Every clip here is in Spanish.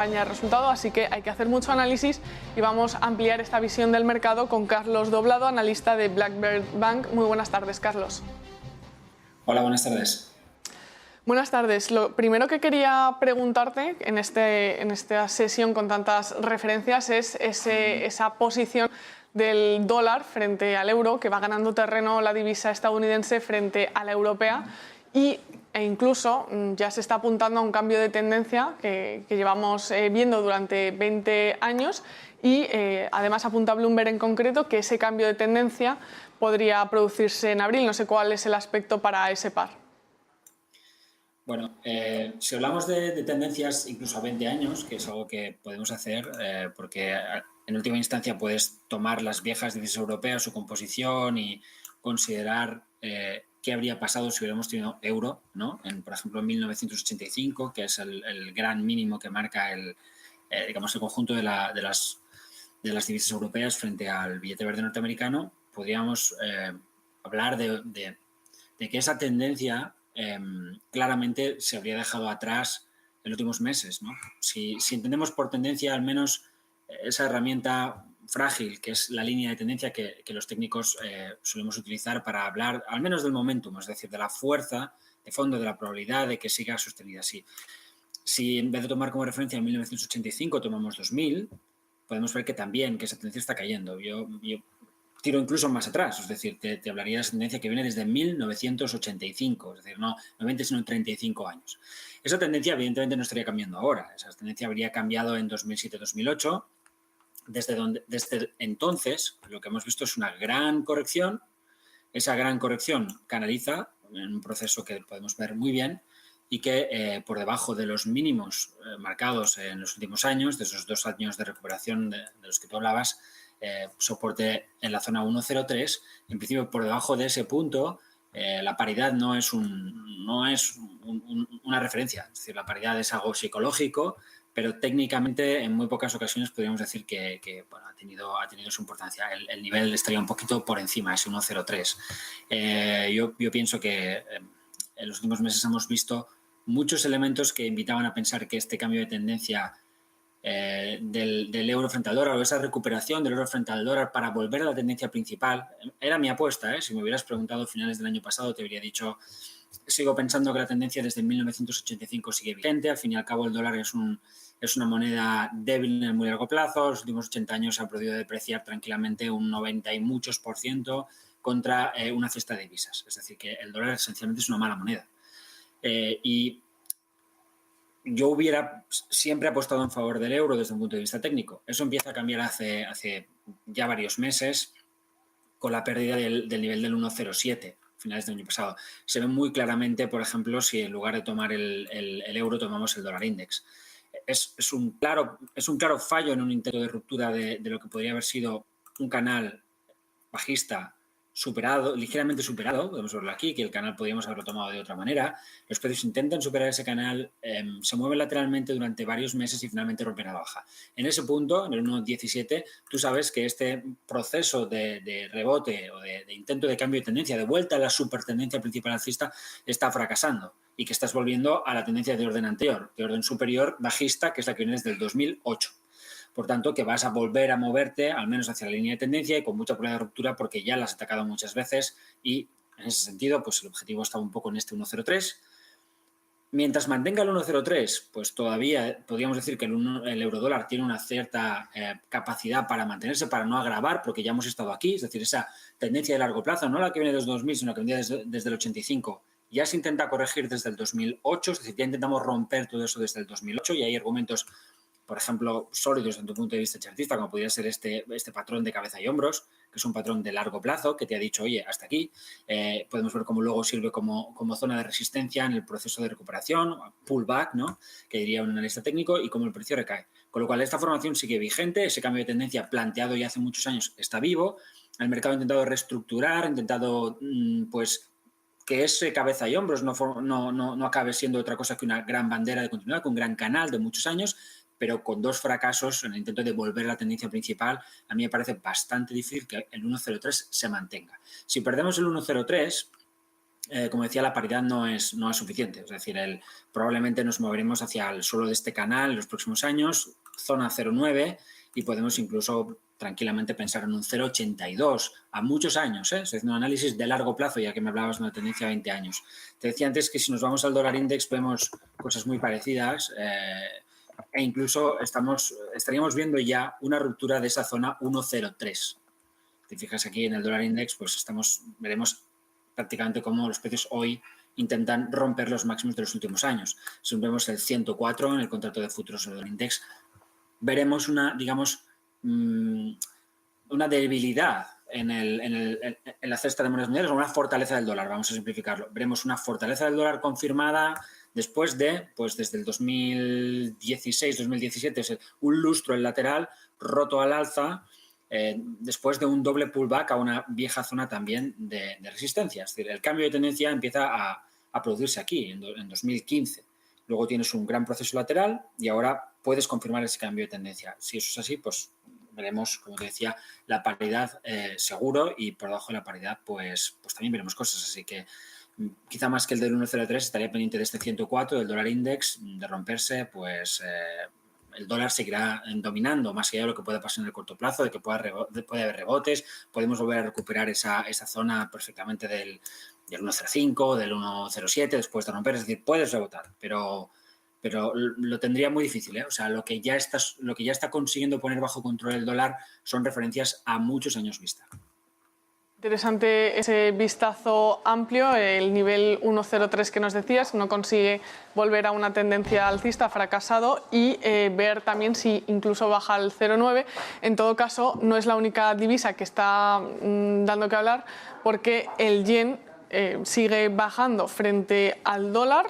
de resultado, así que hay que hacer mucho análisis y vamos a ampliar esta visión del mercado con Carlos Doblado, analista de Blackbird Bank. Muy buenas tardes, Carlos. Hola, buenas tardes. Buenas tardes. Lo primero que quería preguntarte en esta sesión con tantas referencias es esa posición del dólar frente al euro, que va ganando terreno la divisa estadounidense frente a la europea e incluso ya se está apuntando a un cambio de tendencia que llevamos viendo durante 20 años y además apunta Bloomberg en concreto que ese cambio de tendencia podría producirse en abril. No sé cuál es el aspecto para ese par. Bueno, si hablamos de tendencias incluso a 20 años, que es algo que podemos hacer, porque en última instancia puedes tomar las viejas divisas europeas, su composición y considerar qué habría pasado si hubiéramos tenido euro, ¿no? Por ejemplo, en 1985, que es el gran mínimo que marca digamos, el conjunto de las divisas europeas frente al billete verde norteamericano, podríamos hablar de que esa tendencia claramente se habría dejado atrás en los últimos meses, ¿no? Si entendemos por tendencia al menos esa herramienta frágil que es la línea de tendencia que los técnicos solemos utilizar para hablar al menos del momentum, es decir, de la fuerza de fondo, de la probabilidad de que siga sostenida así. Si en vez de tomar como referencia en 1985 tomamos 2000, podemos ver que también que esa tendencia está cayendo. Yo tiro incluso más atrás, es decir, te hablaría de esa tendencia que viene desde 1985, es decir, no 20, sino 35 años. Esa tendencia evidentemente no estaría cambiando ahora, esa tendencia habría cambiado en 2007-2008, desde entonces lo que hemos visto es una gran corrección, esa gran corrección canaliza en un proceso que podemos ver muy bien y que por debajo de los mínimos marcados en los últimos años, de esos 2 años de recuperación de los que tú hablabas, soporte en la zona 1.03, en principio por debajo de ese punto la paridad no es una referencia, es decir, la paridad es algo psicológico, pero técnicamente en muy pocas ocasiones podríamos decir que bueno, ha tenido su importancia. El nivel estaría un poquito por encima, es 1.03. Yo pienso que en los últimos meses hemos visto muchos elementos que invitaban a pensar que este cambio de tendencia del euro frente al dólar o esa recuperación del euro frente al dólar para volver a la tendencia principal, era mi apuesta. Si me hubieras preguntado a finales del año pasado te habría dicho, sigo pensando que la tendencia desde 1985 sigue vigente. Al fin y al cabo el dólar es una moneda débil en el muy largo plazo. Los últimos 80 años se ha podido depreciar tranquilamente un 90 y muchos por ciento contra una cesta de divisas. Es decir, que el dólar esencialmente es una mala moneda. Y yo hubiera siempre apostado en favor del euro desde un punto de vista técnico. Eso empieza a cambiar hace ya varios meses con la pérdida del nivel del 1.07, finales del año pasado. Se ve muy claramente, por ejemplo, si en lugar de tomar el euro tomamos el dólar index. Es un claro fallo en un intento de ruptura de lo que podría haber sido un canal bajista ligeramente superado, podemos verlo aquí, que el canal podríamos haberlo tomado de otra manera. Los precios intentan superar ese canal, se mueven lateralmente durante varios meses y finalmente rompen la baja. En ese punto, en el 1.17, tú sabes que este proceso de rebote o de intento de cambio de tendencia, de vuelta a la supertendencia principal alcista, está fracasando y que estás volviendo a la tendencia de orden anterior, de orden superior bajista, que es la que viene desde el 2008. Por tanto, que vas a volver a moverte al menos hacia la línea de tendencia y con mucha probabilidad de ruptura porque ya la has atacado muchas veces y en ese sentido pues el objetivo está un poco en este 1.03. Mientras mantenga el 1.03, pues todavía podríamos decir que el eurodólar tiene una cierta capacidad para mantenerse, para no agravar, porque ya hemos estado aquí, es decir, esa tendencia de largo plazo, no la que viene desde 2000, sino que viene desde el 85, ya se intenta corregir desde el 2008, es decir, ya intentamos romper todo eso desde el 2008 y hay argumentos, por ejemplo, sólidos desde tu punto de vista chartista, como podría ser este patrón de cabeza y hombros, que es un patrón de largo plazo, que te ha dicho, oye, hasta aquí. Podemos ver cómo luego sirve como zona de resistencia en el proceso de recuperación, pullback, ¿no?, que diría un analista técnico, y cómo el precio recae. Con lo cual, esta formación sigue vigente, ese cambio de tendencia planteado ya hace muchos años está vivo, el mercado ha intentado reestructurar, ha intentado, pues, que ese cabeza y hombros no acabe siendo otra cosa que una gran bandera de continuidad, que un gran canal de muchos años, pero con 2 fracasos en el intento de volver a la tendencia principal, a mí me parece bastante difícil que el 1.03 se mantenga. Si perdemos el 1.03, como decía, la paridad no es suficiente. Es decir, probablemente nos moveremos hacia el suelo de este canal en los próximos años, zona 0,9, y podemos incluso tranquilamente pensar en un 0,82 a muchos años. Es decir, un análisis de largo plazo, ya que me hablabas de una tendencia a 20 años. Te decía antes que si nos vamos al dólar index vemos cosas muy parecidas e incluso estaríamos viendo ya una ruptura de esa zona 1,03. Te fijas aquí en el dólar index, pues veremos prácticamente cómo los precios hoy intentan romper los máximos de los últimos años. Si vemos el 104 en el contrato de futuros del index, veremos una debilidad en la cesta de monedas mundiales, o una fortaleza del dólar, vamos a simplificarlo. Veremos una fortaleza del dólar confirmada después de, pues desde el 2016-2017, un lustro en lateral roto al alza, después de un doble pullback a una vieja zona también de resistencia. Es decir, el cambio de tendencia empieza a producirse aquí, en 2015. Luego tienes un gran proceso lateral y ahora puedes confirmar ese cambio de tendencia. Si eso es así, pues veremos, como te decía, la paridad seguro, y por debajo de la paridad pues también veremos cosas. Así que quizá más que el del 1,03 estaría pendiente de este 104, del dólar index. De romperse, pues el dólar seguirá dominando, más allá de lo que pueda pasar en el corto plazo, de que puede haber rebotes. Podemos volver a recuperar esa zona perfectamente del 1,05, del 1,07 después de romper. Es decir, puedes rebotar, pero lo tendría muy difícil, ¿eh? O sea, lo que ya está consiguiendo poner bajo control el dólar son referencias a muchos años vista. Interesante ese vistazo amplio. El nivel 1,03 que nos decías no consigue volver a una tendencia alcista, ha fracasado, y ver también si incluso baja al 0,9. En todo caso, no es la única divisa que está dando que hablar, porque el yen sigue bajando frente al dólar.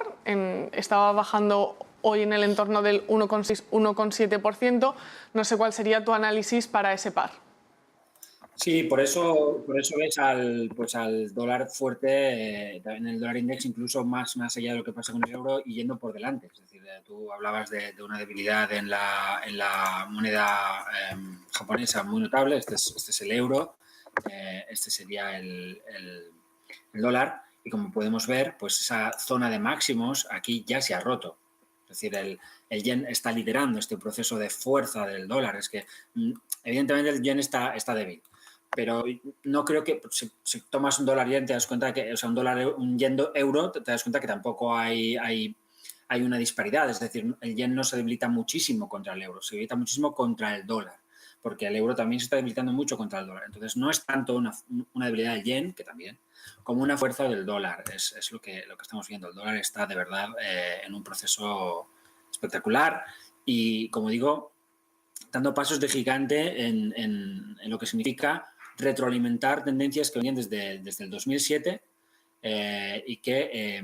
Estaba bajando hoy en el entorno del 1,6-1,7%. No sé cuál sería tu análisis para ese par. Sí, por eso ves al dólar fuerte, en el dólar index, incluso más allá de lo que pasa con el euro, y yendo por delante. Es decir, tú hablabas de una debilidad en la moneda japonesa muy notable. Este es el euro, este sería el dólar, y como podemos ver, pues esa zona de máximos aquí ya se ha roto. Es decir, el yen está liderando este proceso de fuerza del dólar. Es que evidentemente el yen está débil, pero no creo que si tomas un dólar yen te das cuenta que, o sea, un yen euro, te das cuenta que tampoco hay una disparidad. Es decir, el yen no se debilita muchísimo contra el euro, se debilita muchísimo contra el dólar, porque el euro también se está debilitando mucho contra el dólar. Entonces no es tanto una debilidad del yen, que también, como una fuerza del dólar. Es lo que estamos viendo. El dólar está de verdad en un proceso espectacular, y, como digo, dando pasos de gigante en lo que significa retroalimentar tendencias que venían desde el 2007 y que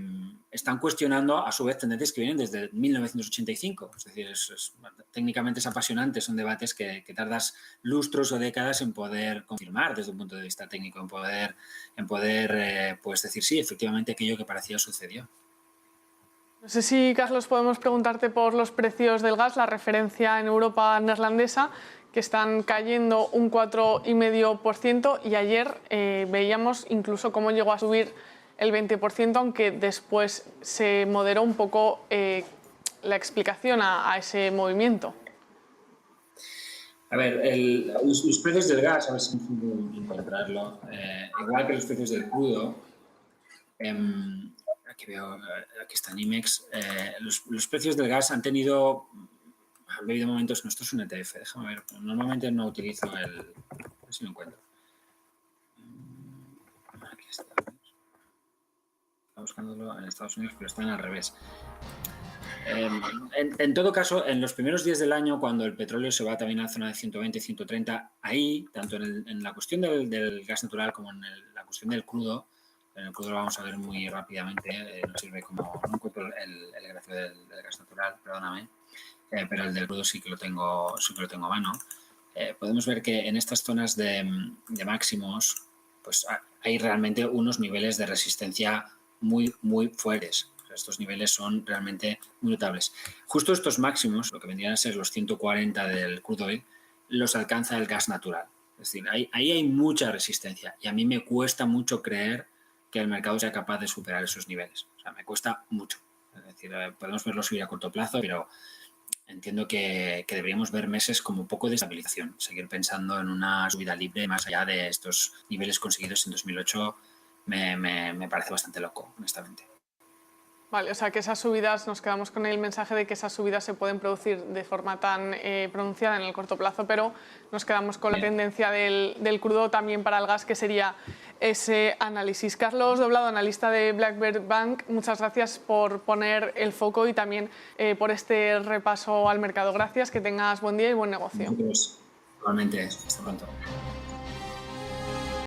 están cuestionando a su vez tendencias que vienen desde 1985. Es decir, técnicamente es apasionante, son debates que tardas lustros o décadas en poder confirmar desde un punto de vista técnico, en poder pues decir sí, efectivamente aquello que parecía sucedió. No sé si, Carlos, podemos preguntarte por los precios del gas, la referencia en Europa neerlandesa, que están cayendo un 4,5%, y ayer veíamos incluso cómo llegó a subir el 20%, aunque después se moderó un poco la explicación a ese movimiento. A ver, los precios del gas, a ver si puedo encontrarlo, igual que los precios del crudo, aquí está NYMEX, los precios del gas han habido momentos. No, esto es un ETF, déjame ver, normalmente no utilizo a ver si lo encuentro. Aquí está. Está buscándolo en Estados Unidos, pero están al revés. En todo caso, en los primeros días del año, cuando el petróleo se va también a la zona de 120, 130, ahí, tanto en la cuestión del gas natural como en la cuestión del crudo, en el crudo lo vamos a ver muy rápidamente, no sirve como, no encuentro el gráfico del gas natural, perdóname, pero el del crudo sí que lo tengo a mano. Podemos ver que en estas zonas de máximos, pues hay realmente unos niveles de resistencia muy, muy fuertes. Estos niveles son realmente muy notables. Justo estos máximos, lo que vendrían a ser los 140 del crude oil, los alcanza el gas natural. Es decir, ahí hay mucha resistencia, y a mí me cuesta mucho creer que el mercado sea capaz de superar esos niveles. O sea, me cuesta mucho. Es decir, podemos verlo subir a corto plazo, pero entiendo que deberíamos ver meses como un poco de estabilización. Seguir pensando en una subida libre más allá de estos niveles conseguidos en 2008 me parece bastante loco, honestamente. Vale, o sea que esas subidas, nos quedamos con el mensaje de que esas subidas se pueden producir de forma tan pronunciada en el corto plazo, pero nos quedamos con la tendencia del crudo también para el gas, que sería ese análisis. Carlos Doblado, analista de Black Bear Bank, muchas gracias por poner el foco y también por este repaso al mercado. Gracias, que tengas buen día y buen negocio. Igualmente, hasta pronto.